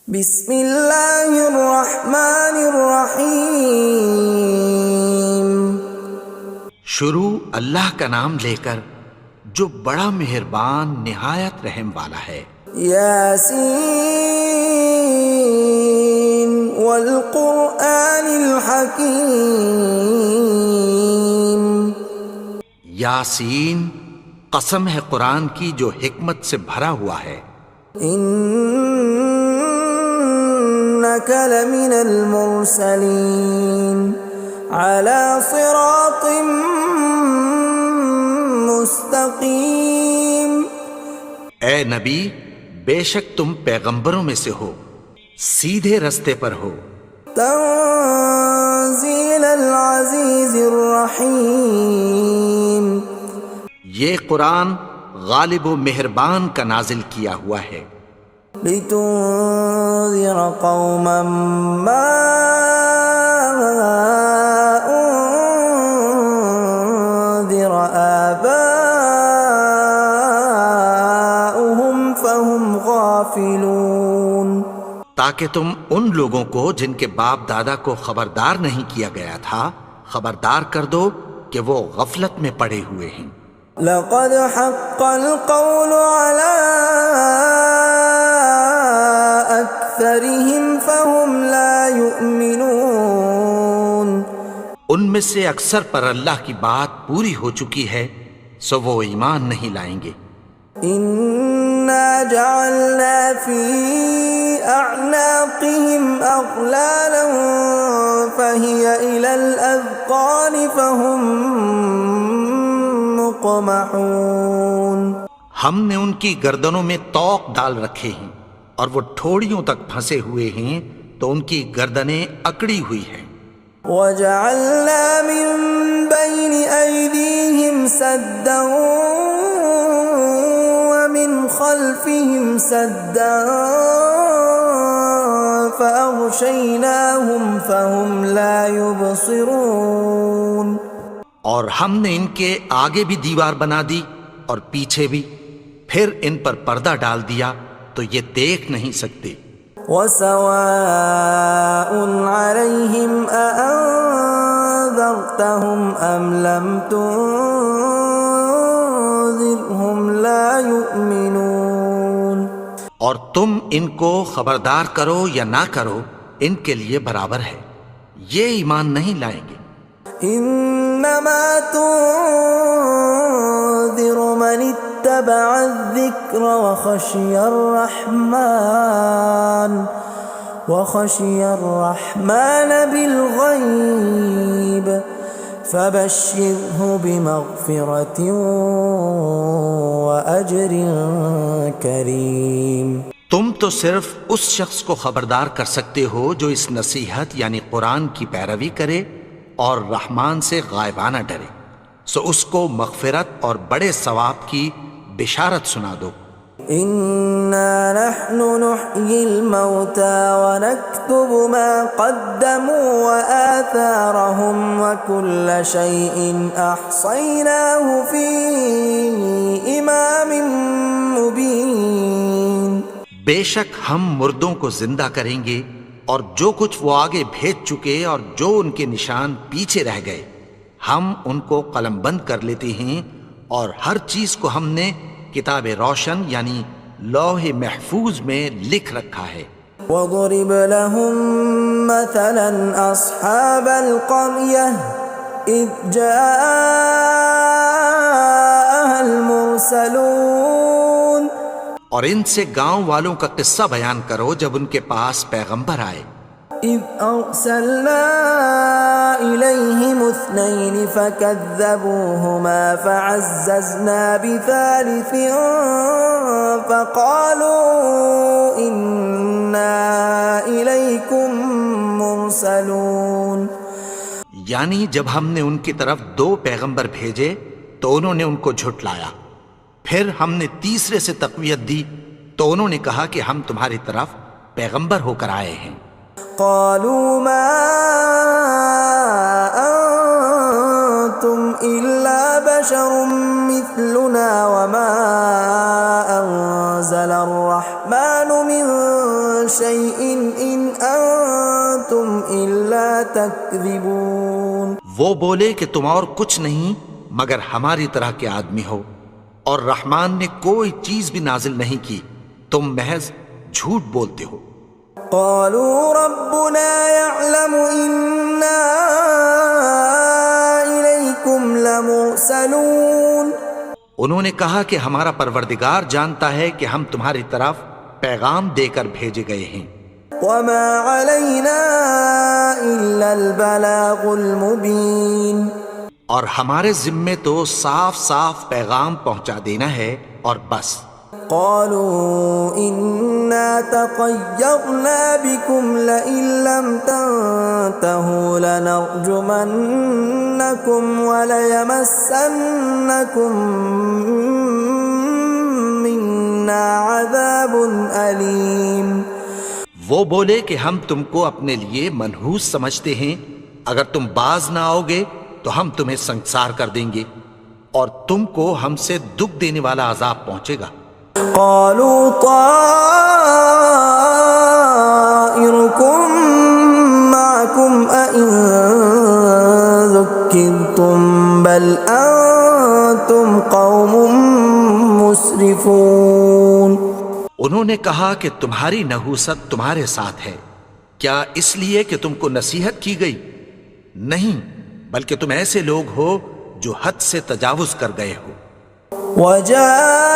بسم اللہ الرحمن الرحیم۔ شروع اللہ کا نام لے کر جو بڑا مہربان نہایت رحم والا ہے۔ یاسین والقرآن الحکیم۔ یاسین، قسم ہے قرآن کی جو حکمت سے بھرا ہوا ہے۔ انک لمن المرسلین علی صراط مستقیم۔ اے نبی، بے شک تم پیغمبروں میں سے ہو، سیدھے رستے پر ہو۔ تنزیل العزیز الرحیم۔ یہ قرآن غالب و مہربان کا نازل کیا ہوا ہے۔ لتنذر قوما ما انذر آباؤهم فهم غافلون۔ تاکہ تم ان لوگوں کو جن کے باپ دادا کو خبردار نہیں کیا گیا تھا خبردار کر دو کہ وہ غفلت میں پڑے ہوئے ہیں۔ لقد حق القول على أكثرهم فهم لا يؤمنون۔ ان میں سے اکثر پر اللہ کی بات پوری ہو چکی ہے سو وہ ایمان نہیں لائیں گے۔ إنا جعلنا في أعناقهم أغلالا فهي إلى الأذقان فهم مقمحون۔ ہم نے ان کی گردنوں میں طوق ڈال رکھے ہیں اور وہ ٹھوڑیوں تک پھنسے ہوئے ہیں تو ان کی گردنیں اکڑی ہوئی ہیں۔ وَجَعَلْنَا مِن بَيْنِ أَيْدِيهِمْ سَدًّا وَمِنْ خَلْفِهِمْ سَدًّا فَأَغْشَيْنَاهُمْ فَهُمْ لَا يُبْصِرُونَ۔ اور ہم نے ان کے آگے بھی دیوار بنا دی اور پیچھے بھی، پھر ان پر پردہ ڈال دیا تو یہ دیکھ نہیں سکتے۔ وَسَوَاءٌ عَلَيْهِمْ أَأَنذَرْتَهُمْ أَمْ لَمْ تُنذِرْهُمْ لَا يُؤْمِنُونَ۔ اور تم ان کو خبردار کرو یا نہ کرو ان کے لیے برابر ہے، یہ ایمان نہیں لائیں گے۔ انما تنذر من اتبع الذکر وخشی الرحمن بالغیب فبشرہ بمغفرۃ واجر کریم۔ تم تو صرف اس شخص کو خبردار کر سکتے ہو جو اس نصیحت یعنی قرآن کی پیروی کرے اور رحمان سے غائبانہ ڈرے، سو اس کو مغفرت اور بڑے ثواب کی بشارت سنا دو۔ اِنَّا نَحْنُ نُحْيِي الْمَوْتَى وَنَكْتُبُ مَا قَدَّمُوا وَآثَارَهُمْ وَكُلَّ شَيْءٍ أَحْصَيْنَاهُ فِي إِمَامٍ مُبِينٍ۔ بے شک ہم مردوں کو زندہ کریں گے اور جو کچھ وہ آگے بھیج چکے اور جو ان کے نشان پیچھے رہ گئے ہم ان کو قلم بند کر لیتے ہیں، اور ہر چیز کو ہم نے کتاب روشن یعنی لوح محفوظ میں لکھ رکھا ہے۔ وَضُرِبْ لَهُم مَّثَلًا أَصْحَابَ الْقَرْيَةِ إِذْ جَاءَهَا الْمُرْسَلُونَ۔ اور ان سے گاؤں والوں کا قصہ بیان کرو جب ان کے پاس پیغمبر آئے۔ إِذْ أَرْسَلْنَا إِلَيْهِمُ اثْنَيْنِ فَكَذَّبُوهُمَا فَعَزَّزْنَا بِثَالِثٍ فَقَالُوا إِنَّا إِلَيْكُمْ مُرْسَلُونَ۔ یعنی جب ہم نے ان کی طرف دو پیغمبر بھیجے تو انہوں نے ان کو جھٹلایا، پھر ہم نے تیسرے سے تقویت دی تو انہوں نے کہا کہ ہم تمہاری طرف پیغمبر ہو کر آئے ہیں۔ قالوا ما أنتم إلا بشر مثلنا وما أنزل الرحمن من شيء إن أنتم إلا تكذبون. وہ بولے کہ تم اور کچھ نہیں مگر ہماری طرح کے آدمی ہو، اور رحمان نے کوئی چیز بھی نازل نہیں کی، تم محض جھوٹ بولتے ہو. قالوا ربنا يعلم إنا إليكم لمرسلون. انہوں نے کہا کہ ہمارا پروردگار جانتا ہے کہ ہم تمہاری طرف پیغام دے کر بھیجے گئے ہیں. وما علينا إلا البلاغ المبين. اور ہمارے ذمے تو صاف صاف پیغام پہنچا دینا ہے اور بس. قالوا إنا تطيرنا بكم لئن لم تنتهوا لنرجمنكم وليمسنكم منا عذاب أليم. وہ بولے کہ ہم تم کو اپنے لیے منحوس سمجھتے ہیں، اگر تم باز نہ آؤ گے تو ہم تمہیں سنسار کر دیں گے اور تم کو ہم سے دکھ دینے والا عذاب پہنچے گا. قالوا طائركم معكم أئن ذكرتم بل أنتم قوم مسرفون. انہوں نے کہا کہ تمہاری نحوست تمہارے ساتھ ہے، کیا اس لیے کہ تم کو نصیحت کی گئی؟ نہیں، بلکہ تم ایسے لوگ ہو جو حد سے تجاوز کر گئے ہو. وجاء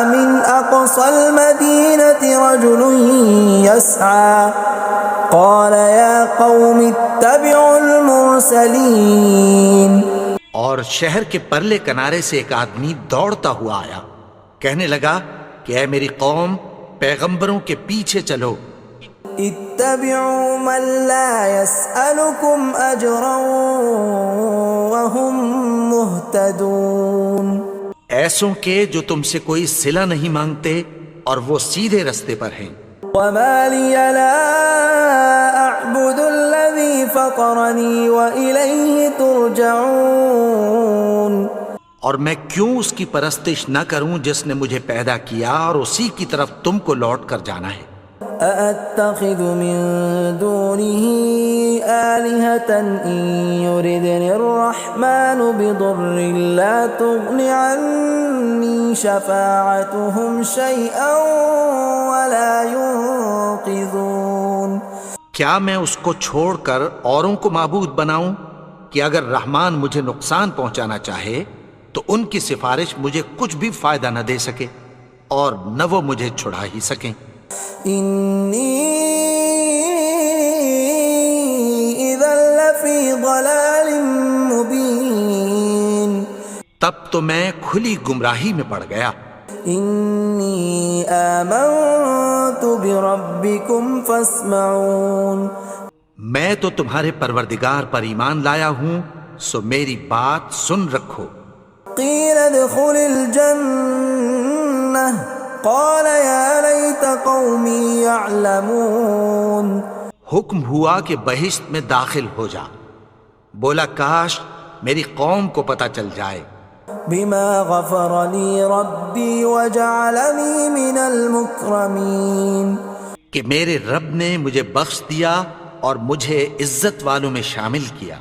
من أقصى المدينة رجل يسعى قال يا قوم اتبعوا المرسلين. اور شہر کے پرلے کنارے سے ایک آدمی دوڑتا ہوا آیا، کہنے لگا کہ اے میری قوم، پیغمبروں کے پیچھے چلو. اتبعوا من لا يسألكم أجرا وهم مهتدون. ایسوں کے جو تم سے کوئی صلہ نہیں مانگتے اور وہ سیدھے رستے پر ہیں. وما لي لا أعبد الذي فطرني وإليه ترجعون. اور میں کیوں اس کی پرستش نہ کروں جس نے مجھے پیدا کیا اور اسی کی طرف تم کو لوٹ کر جانا ہے. أأتخذ من دونه آلهة إن يردني الرحمن بضر لا تغن عني شفاعتهم شيئا ولا ينقذون. کیا میں اس کو چھوڑ کر اوروں کو معبود بناؤں کہ اگر رحمان مجھے نقصان پہنچانا چاہے تو ان کی سفارش مجھے کچھ بھی فائدہ نہ دے سکے اور نہ وہ مجھے چھڑا ہی سکیں. إني إذا لفي ضلال مبين. تب تو میں کھلی گمراہی میں پڑ گیا. إني آمنت بربكم فاسمعون. میں تو تمہارے پروردگار پر ایمان لایا ہوں، سو میری بات سن رکھو. قيل ادخل الجنة قال يا ليت قومي يعلمون. حکم ہوا کہ بہشت میں داخل ہو جا. بولا کاش میری قوم کو پتہ چل جائے. بما غفر لي ربي وجعلني من المكرمين. کہ میرے رب نے مجھے بخش دیا اور مجھے عزت والوں میں شامل کیا.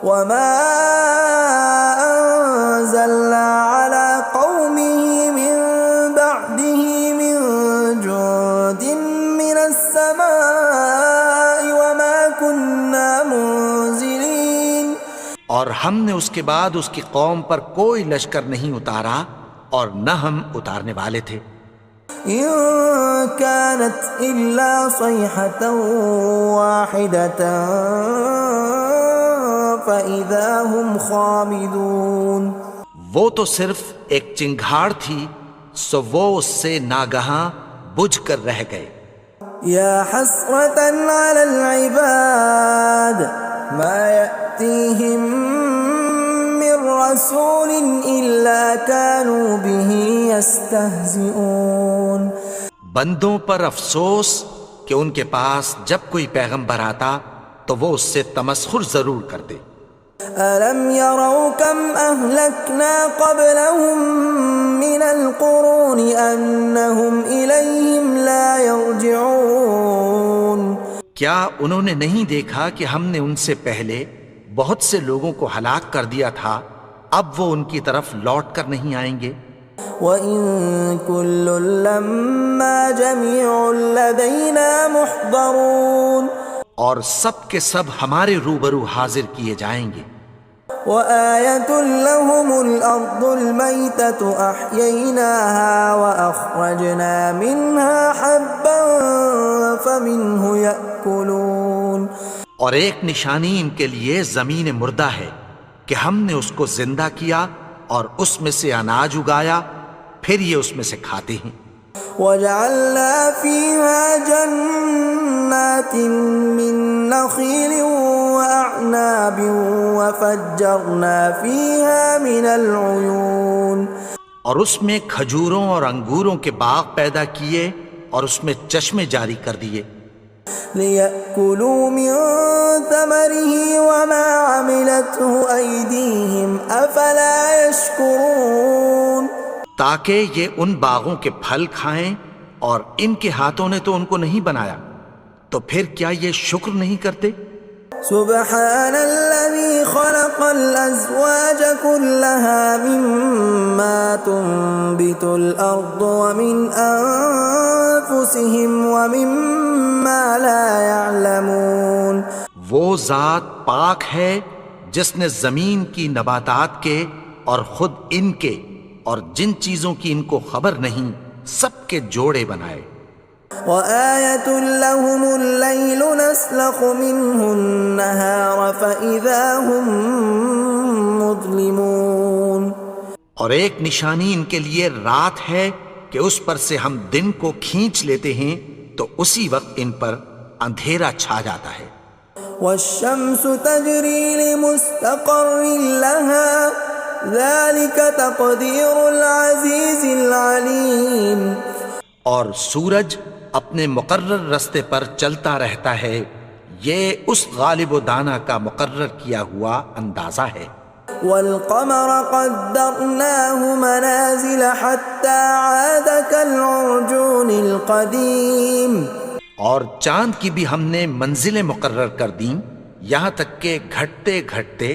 وما أنزلنا على قومه من بعده من جند من السماء وما كنا منزلين. اور ہم نے اس کے بعد اس کی قوم پر کوئی لشکر نہیں اتارا اور نہ ہم اتارنے والے تھے. إن كانت إلا صيحة واحدة فإذا هم خامدون. وہ تو صرف ایک چنگھاڑ تھی، سو وہ اس سے ناگہاں بجھ کر رہ گئے. يا حسرة على العباد ما يأتيهم من رسول إلا كانوا به يستهزئون. بندوں پر افسوس کہ ان کے پاس جب کوئی پیغمبر آتا تو وہ اس سے تمسخر ضرور کرتے. ألم يروا كم أهلكنا قبلهم من القرون أنهم إليهم لا يرجعون کیا انہوں نے نہیں دیکھا کہ ہم نے ان سے پہلے بہت سے لوگوں کو ہلاک کر دیا تھا، اب وہ ان کی طرف لوٹ کر نہیں آئیں گے؟ وَإِن كُلٌّ لَّمَّا جَمِيعٌ لَّدَيْنَا مُحْضَرُونَ اور سب کے سب ہمارے روبرو حاضر کیے جائیں گے۔ وَآيَةٌ لَّهُمُ الْأَرْضُ الْمَيْتَةُ أَحْيَيْنَاهَا وَأَخْرَجْنَا مِنْهَا حَبًّا فَمِنْهُ يَأْكُلُونَ اور ایک نشانی ان کے لیے زمین مردہ ہے کہ ہم نے اس کو زندہ کیا اور اس میں سے اناج اگایا، پھر یہ اس میں سے کھاتے ہیں۔ وَجَعَلْنَا فِيهَا جَنَّاتٍ مِّن نَّخِيلٍ وَأَعْنَابٍ وَفَجَّرْنَا فِيهَا مِنَ الْعُيُونِ اور اس میں کھجوروں اور انگوروں کے باغ پیدا کیے اور اس میں چشمے جاری کر دیے، لِيَأْكُلُوا مِن ثَمَرِهِ وَمَا عَمِلَتْهُ أَيْدِيهِمْ أَفَلَا يَشْكُرُونَ تاکہ یہ ان باغوں کے پھل کھائیں، اور ان کے ہاتھوں نے تو ان کو نہیں بنایا، تو پھر کیا یہ شکر نہیں کرتے؟ سبحان الذي خلق الأزواج كلها مما تنبت الأرض ومن أنفسهم ومما لا يعلمون وہ ذات پاک ہے جس نے زمین کی نباتات کے اور خود ان کے اور جن چیزوں کی ان کو خبر نہیں سب کے جوڑے بنائے۔ وَآيَةٌ لَّهُمُ اللَّيْلُ نَسْلَخُ مِنْهُ النَّهَارَ فَإِذَا هُمْ مُظْلِمُونَ اور ایک نشانی ان کے لیے رات ہے کہ اس پر سے ہم دن کو کھینچ لیتے ہیں تو اسی وقت ان پر اندھیرا چھا جاتا ہے۔ وَالشَّمْسُ تَجْرِي لِمُسْتَقَرٍّ لَّهَا ذَلِكَ تَقْدِيرُ الْعَزِيزِ الْعَلِيمِ اور سورج اپنے مقرر رستے پر چلتا رہتا ہے، یہ اس غالب و دانا کا مقرر کیا ہوا اندازہ ہے۔ وَالْقَمَرَ قَدَّرْنَاهُ مَنَازِلَ حَتَّى عَادَ كَالْعُرْجُونِ الْقَدِيمِ اور چاند کی بھی ہم نے منزلیں مقرر کر دیں، یہاں تک کہ گھٹتے گھٹتے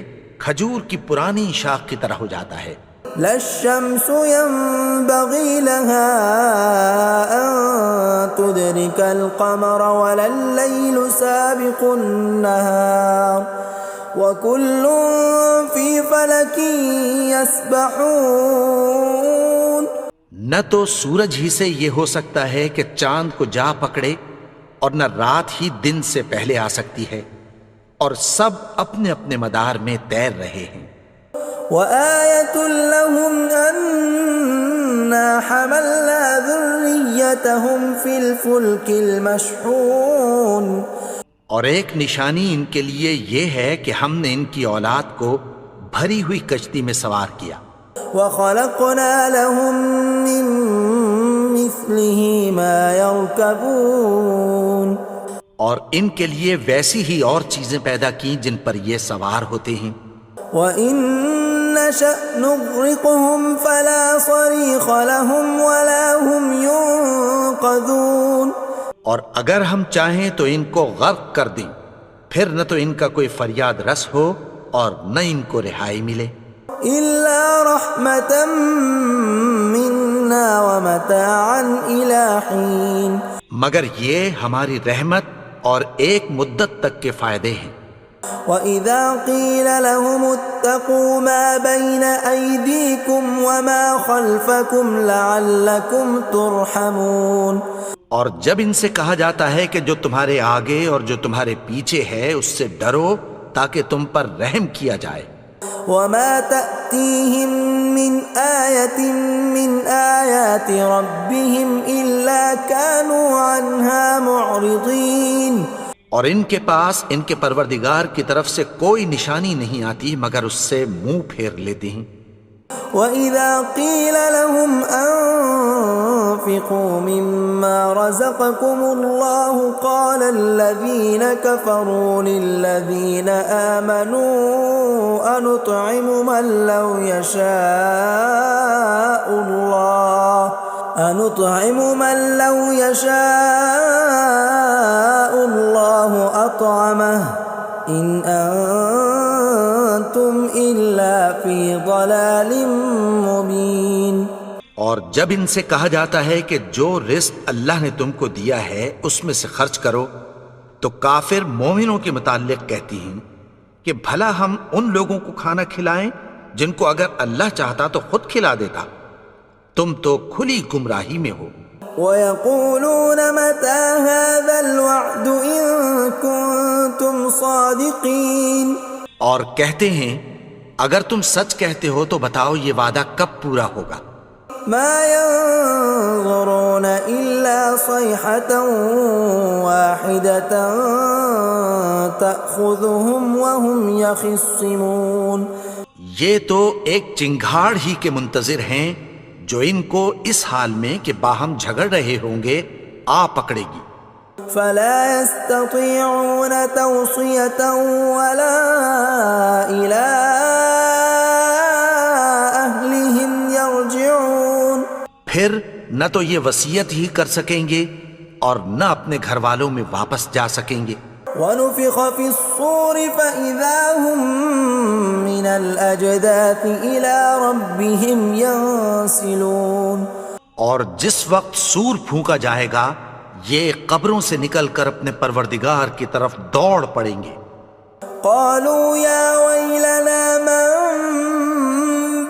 کھجور کی پرانی شاخ کی طرح ہو جاتا ہے۔ لا الشمس ينبغي لها أن تدرك القمر ولا الليل سابق النهار وكل في فلك يسبحون نہ تو سورج ہی سے یہ ہو سکتا ہے کہ چاند کو جا پکڑے، اور نہ رات ہی دن سے پہلے آ سکتی ہے، اور سب اپنے اپنے مدار میں تیر رہے ہیں۔ وَآيَةٌ لَّهُمْ أَنَّا حَمَلْنَا ذُرِّيَّتَهُمْ فِي الْفُلْكِ الْمَشْحُونِ اور ایک نشانی ان کے لیے یہ ہے کہ ہم نے ان کی اولاد کو بھری ہوئی کشتی میں سوار کیا۔ وَخَلَقْنَا لَهُم مِّن مِّثْلِهِ مَا يَرْكَبُونَ اور ان کے لیے ویسی ہی اور چیزیں پیدا کی جن پر یہ سوار ہوتے ہیں۔ وَإِن نَّشَأْ نُغْرِقْهُمْ فَلَا صَرِيخَ لَهُمْ وَلَا هُمْ يُنقَذُونَ اور اگر ہم چاہیں تو ان کو غرق کر دیں، پھر نہ تو ان کا کوئی فریاد رس ہو اور نہ ان کو رہائی ملے۔ إِلَّا رَحْمَةً مِّنَّا وَمَتَاعًا إِلَىٰ حِينٍ مگر یہ ہماری رحمت اور ایک مدت تک کے فائدے ہیں۔ وَإِذَا قِيلَ لَهُمُ اتَّقُوا مَا بَيْنَ أَيْدِيكُمْ وَمَا خَلْفَكُمْ لَعَلَّكُمْ تُرْحَمُونَ اور جب ان سے کہا جاتا ہے کہ جو تمہارے آگے اور جو تمہارے پیچھے ہے اس سے ڈرو تاکہ تم پر رحم کیا جائے۔ وَمَا تَأْتِيهِم مِّنْ آيَةٍ مِّنْ آيَاتِ رَبِّهِمْ إِلَّا كَانُوا عَنْهَا مُعْرِضِينَ اور ان کے پاس ان کے پروردگار کی طرف سے کوئی نشانی نہیں آتی مگر اس سے منہ پھیر لیتے ہیں۔ وَإِذَا قِيلَ لَهُمْ وأنفقوا مما رزقكم الله قال الذين كفروا للذين آمنوا أنطعم من لو يشاء الله أطعمه إن أنتم إلا في ضلال مبين۔ اور جب ان سے کہا جاتا ہے کہ جو رزق اللہ نے تم کو دیا ہے اس میں سے خرچ کرو، تو کافر مومنوں کے متعلق کہتی ہیں کہ بھلا ہم ان لوگوں کو کھانا کھلائیں جن کو اگر اللہ چاہتا تو خود کھلا دیتا، تم تو کھلی گمراہی میں ہو۔ وَيَقُولُونَ مَتَى هَذَا الْوَعْدُ إِن كُنتُمْ صَادِقِينَ، اور کہتے ہیں اگر تم سچ کہتے ہو تو بتاؤ یہ وعدہ کب پورا ہوگا۔ مَا يَنظُرُونَ إِلَّا صَيْحَةً وَاحِدَةً تَأْخُذُهُمْ وَهُمْ يَخِصِّمُونَ، یہ تو ایک چنگھاڑ ہی کے منتظر ہیں جو ان کو اس حال میں کہ باہم جھگڑ رہے ہوں گے آ پکڑے گی۔ فَلَا يَسْتَطِيعُونَ تَوْصِيَةً وَلَا إِلَىٰ أَهْلِهِمْ يَرْجِعُونَ، پھر نہ تو یہ وصیت ہی کر سکیں گے اور نہ اپنے گھر والوں میں واپس جا سکیں گے۔ وَنُفِخَ فِي الصُّورِ فَإِذَا هُم مِّنَ الْأَجْدَاثِ إِلَىٰ رَبِّهِمْ يَنسِلُونَ، اور جس وقت سور پھونکا جائے گا یہ قبروں سے نکل کر اپنے پروردگار کی طرف دوڑ پڑیں گے۔ قالوا يا ويلنا من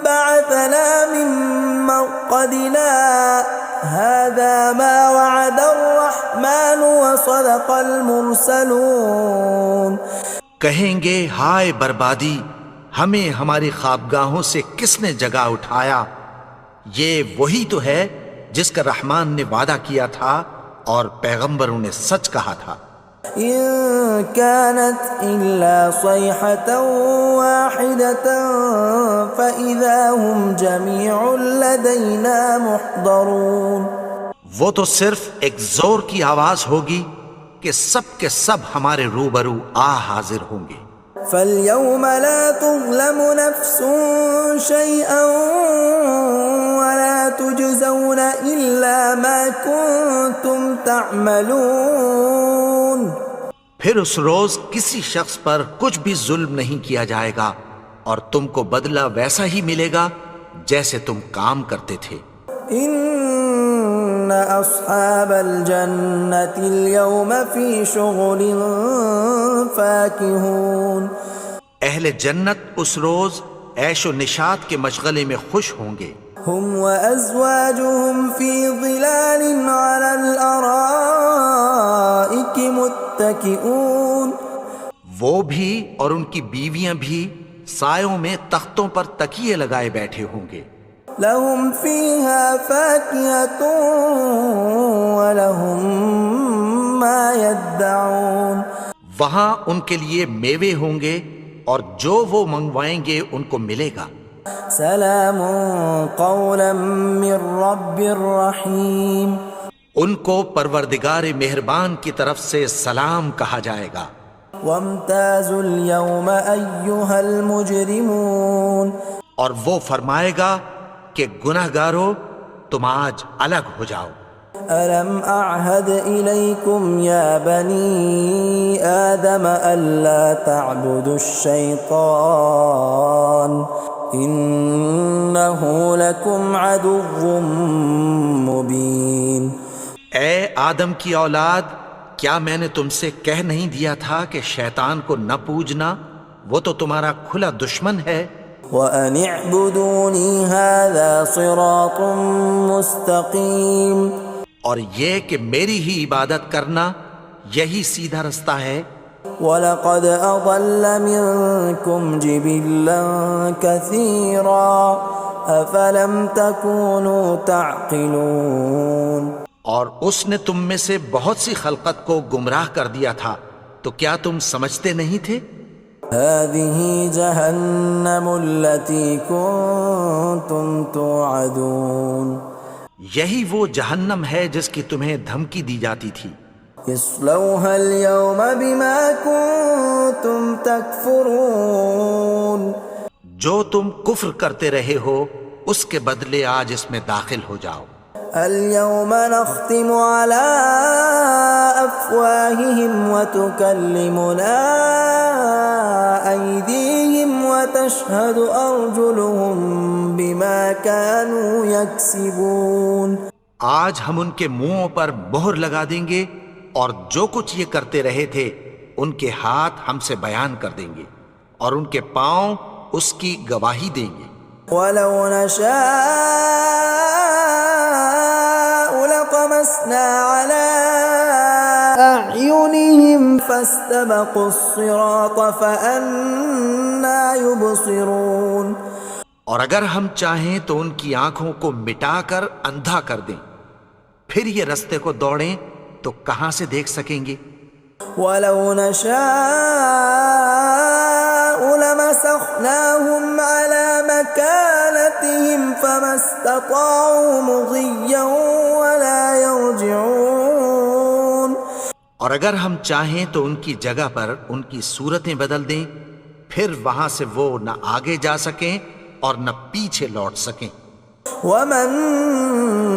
بعثنا من مرقدنا هذا ما وعد الرحمن وصدق المرسلون، کہیں گے ہائے بربادی، ہمیں ہماری خوابگاہوں سے کس نے جگا اٹھایا، یہ وہی تو ہے جس کا رحمان نے وعدہ کیا تھا اور پیغمبروں نے سچ کہا تھا۔ إن كانت إلا صيحة واحدة فإذا هم جميع لدينا محضرون، وہ تو صرف ایک زور کی آواز ہوگی کہ سب کے سب ہمارے روبرو آ حاضر ہوں گے۔ فاليوم لا تظلم نفس شيئا ولا تجزون إلا ما كنتم تعملون، پھر اس روز کسی شخص پر کچھ بھی ظلم نہیں کیا جائے گا اور تم کو بدلہ ویسا ہی ملے گا جیسے تم کام کرتے تھے۔ ان اصحاب الجنة اليوم في شغل فاكهون، اہل جنت اس روز عیش و نشاط کے مشغلے میں خوش ہوں گے۔ هم وازواجهم في ظلال على الارائك متكئون، وہ بھی اور ان کی بیویاں بھی سایوں میں تختوں پر تکیے لگائے بیٹھے ہوں گے۔ لهم فيها فاكهة ولهم ما يدعون، وہاں ان کے لیے میوے ہوں گے اور جو وہ منگوائیں گے ان کو ملے گا۔ سلام قولا من رب رحیم، ان کو پروردگار مہربان کی طرف سے سلام کہا جائے گا۔ وامتازوا اليوم ایھا المجرمون، اور وہ فرمائے گا کہ گنہگارو تم آج الگ ہو جاؤ۔ ألم أعهد إليكم يا بني آدم ألا تعبدوا الشيطان إنه لكم عدو مبين۔ اے آدم کی اولاد، کیا میں نے تم سے کہہ نہیں دیا تھا کہ شیطان کو نہ پوجنا، وہ تو تمہارا کھلا دشمن ہے۔ وَأَنِ اعْبُدُونِي هَذَا صِرَاطٌ مُسْتَقِيمٌ، اور یہ کہ میری ہی عبادت کرنا یہی سیدھا رستہ ہے۔ وَلَقَدْ أَضَلَّ مِنْكُمْ جِبِلًّا كَثِيرًا أَفَلَمْ تَكُونُوا تَعْقِلُونَ، اور اس نے تم میں سے بہت سی خلقت کو گمراہ کر دیا تھا، تو کیا تم سمجھتے نہیں تھے؟ هَذِهِ جَهَنَّمُ الَّتِي كُنْتُمْ تُوعَدُونَ، یہی وہ جہنم ہے جس کی تمہیں دھمکی دی جاتی تھی. اصلوها اليوم بما كنتم تكفرون. جو تم کفر کرتے رہے ہو اس کے بدلے آج اس میں داخل ہو جاؤ. اليوم نختم على أفواههم وتكلمنا أيديهم وتشهد أرجلهم بما كانوا يكسبون. آج ہم ان کے منہوں پر مہر لگا دیں گے اور جو کچھ یہ کرتے رہے تھے ان کے ہاتھ ہم سے بیان کر دیں گے اور ان کے پاؤں اس کی گواہی دیں گے. ولو نشاء لطمسنا على أعينهم فاستبقوا الصراط فأنى يبصرون. اور اگر ہم چاہیں تو ان کی آنکھوں کو مٹا کر اندھا کر دیں، پھر یہ رستے کو دوڑیں تو کہاں سے دیکھ سکیں گے. ولو نشاء لمسخناهم على مكانتهم فما استطاعوا مضيا ولا يرجعون. اور اگر ہم چاہیں تو ان کی جگہ پر ان کی صورتیں بدل دیں، پھر وہاں سے وہ نہ آگے جا سکیں اور نہ پیچھے لوٹ سکیں. ومن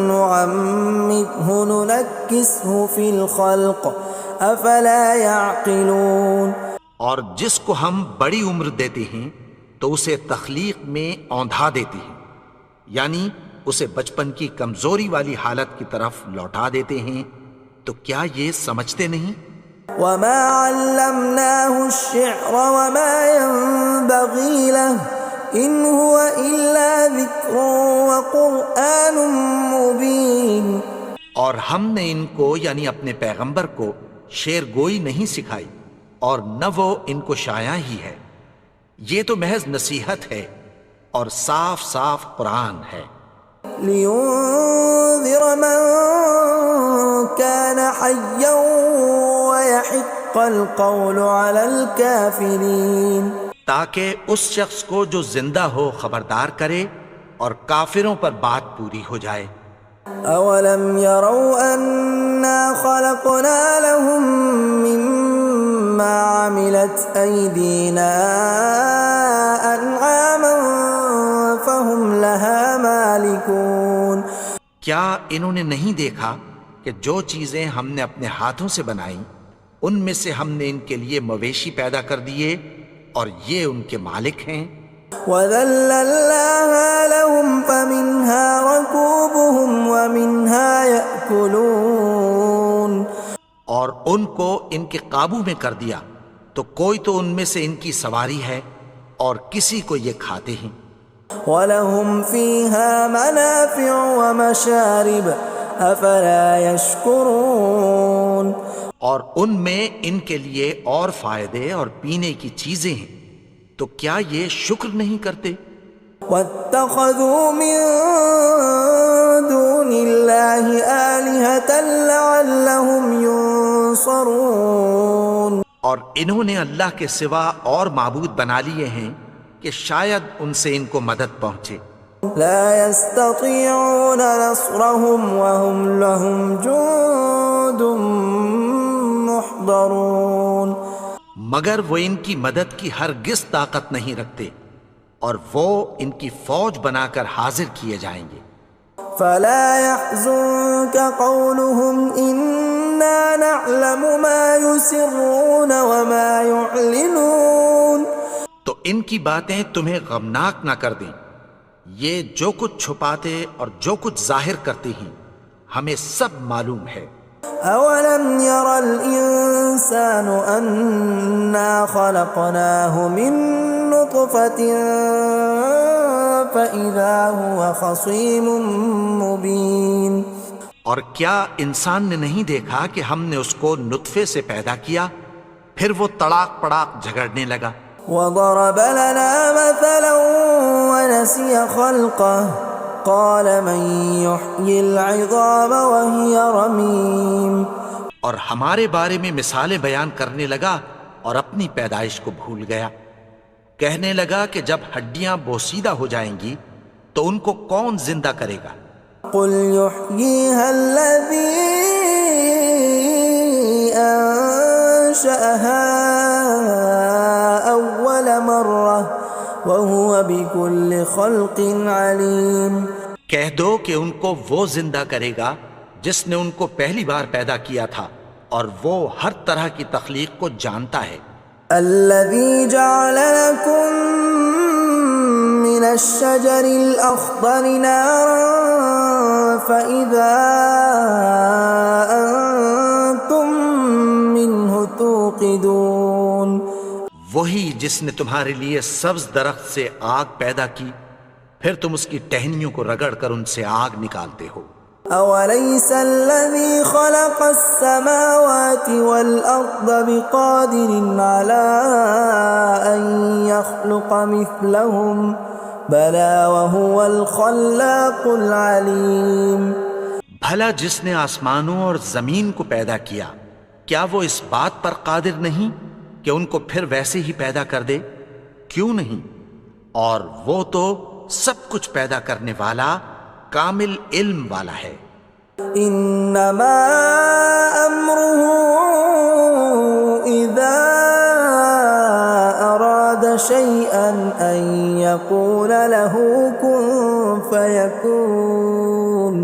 نعمره ننكسه في الخلق افلا يعقلون. اور جس کو ہم بڑی عمر دیتے ہیں تو اسے تخلیق میں اوندھا دیتے ہیں، یعنی اسے بچپن کی کمزوری والی حالت کی طرف لوٹا دیتے ہیں. تو کیا یہ سمجھتے نہیں؟ وما علمناه الشعر وما ينبغي له ان هو الا ذکر وقرآن مبین. اور ہم نے ان کو یعنی اپنے پیغمبر کو شعر گوئی نہیں سکھائی اور نہ وہ ان کو شایع ہی ہے، یہ تو محض نصیحت ہے اور صاف صاف قرآن ہے. لینذر من كان حیا ويحق القول على الكافرین. تاکہ اس شخص کو جو زندہ ہو خبردار کرے اور کافروں پر بات پوری ہو جائے. اولم يروا انا خلقنا لهم مما عملت ايدينا انعاما فهم لها مالكون. کیا انہوں نے نہیں دیکھا کہ جو چیزیں ہم نے اپنے ہاتھوں سے بنائیں ان میں سے ہم نے ان کے لیے مویشی پیدا کر دیے اور یہ ان کے مالک ہیں. وَذَلَّلْنَاهَا لَهُمْ فَمِنْهَا رَكُوبُهُمْ وَمِنْهَا يَأْكُلُونَ. اور ان کو ان کے قابو میں کر دیا تو کوئی تو ان میں سے ان کی سواری ہے اور کسی کو یہ کھاتے ہیں. وَلَهُمْ فِيهَا مَنَافِعُ وَمَشَارِبُ أَفَلَا يَشْكُرُونَ. اور ان میں ان کے لیے اور فائدے اور پینے کی چیزیں ہیں، تو کیا یہ شکر نہیں کرتے؟ وَاتَّخَذُوا مِن دُونِ اللَّهِ آلِهَةً لَعَلَّهُمْ يُنصَرُونَ. اور انہوں نے اللہ کے سوا اور معبود بنا لیے ہیں کہ شاید ان سے ان کو مدد پہنچے. لا يستطيعون نصرهم وهم لهم جند محضرون. مگر وہ ان کی مدد کی ہرگز طاقت نہیں رکھتے اور وہ ان کی فوج بنا کر حاضر کیے جائیں گے. فلا يحزنك قولهم إنا نعلم ما يسرون وما يعلنون. تو ان کی باتیں تمہیں غمناک نہ کر دیں، یہ جو کچھ چھپاتے اور جو کچھ ظاہر کرتے ہیں ہمیں سب معلوم ہے. اولم ير الانسان انا خلقناه من نطفة فاذا هو خصيم مبين. اور کیا انسان نے نہیں دیکھا کہ ہم نے اس کو نطفے سے پیدا کیا پھر وہ تڑاک پڑاک جھگڑنے لگا. وضرب لنا مثلا ونسي خلقه قال من يحيي العظام وهي رميم. اور ہمارے بارے میں مثالیں بیان کرنے لگا اور اپنی پیدائش کو بھول گیا. کہنے لگا کہ جب ہڈیاں بوسیدہ ہو جائیں گی تو ان کو کون زندہ کرے گا قل يحييها الذي أنشأها أول مرة وهو بكل خلق عليم۔ کہہ دو کہ ان کو وہ زندہ کرے گا جس نے ان کو پہلی بار پیدا کیا تھا، اور وہ ہر طرح کی تخلیق کو جانتا ہے۔ الذي جعل لكم من الشجر الأخضر نارا فإذا أنتم منه توقدون، وہی جس نے تمہارے لیے سبز درخت سے آگ پیدا کی، پھر تم اس کی ٹہنیوں کو رگڑ کر ان سے آگ نکالتے ہو۔ أوليس الذي خلق السماوات والأرض بقادر على أن يخلق مثلهم بلى وهو الخلاق العليم۔ بھلا جس نے آسمانوں اور زمین کو پیدا کیا، کیا وہ اس بات پر قادر نہیں کہ ان کو پھر ویسے ہی پیدا کر دے؟ کیوں نہیں؟ اور وہ تو سب کچھ پیدا کرنے والا، کامل علم والا ہے۔ انما امره اذا اراد شيئا ان يقول له كن فيكون۔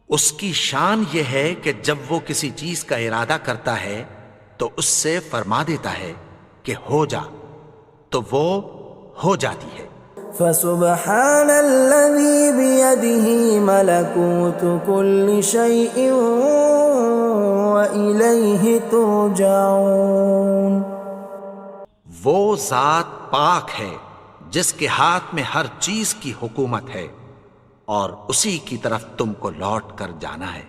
اس کی شان یہ ہے کہ جب وہ کسی چیز کا ارادہ کرتا ہے تو اس سے فرما دیتا ہے کہ ہو جا، تو وہ ہو جاتی ہے۔ فسبحان الذي بيده ملكوت كل شيء وإليه ترجعون۔ وہ ذات پاک ہے جس کے ہاتھ میں ہر چیز کی حکومت ہے، اور اسی کی طرف تم کو لوٹ کر جانا ہے۔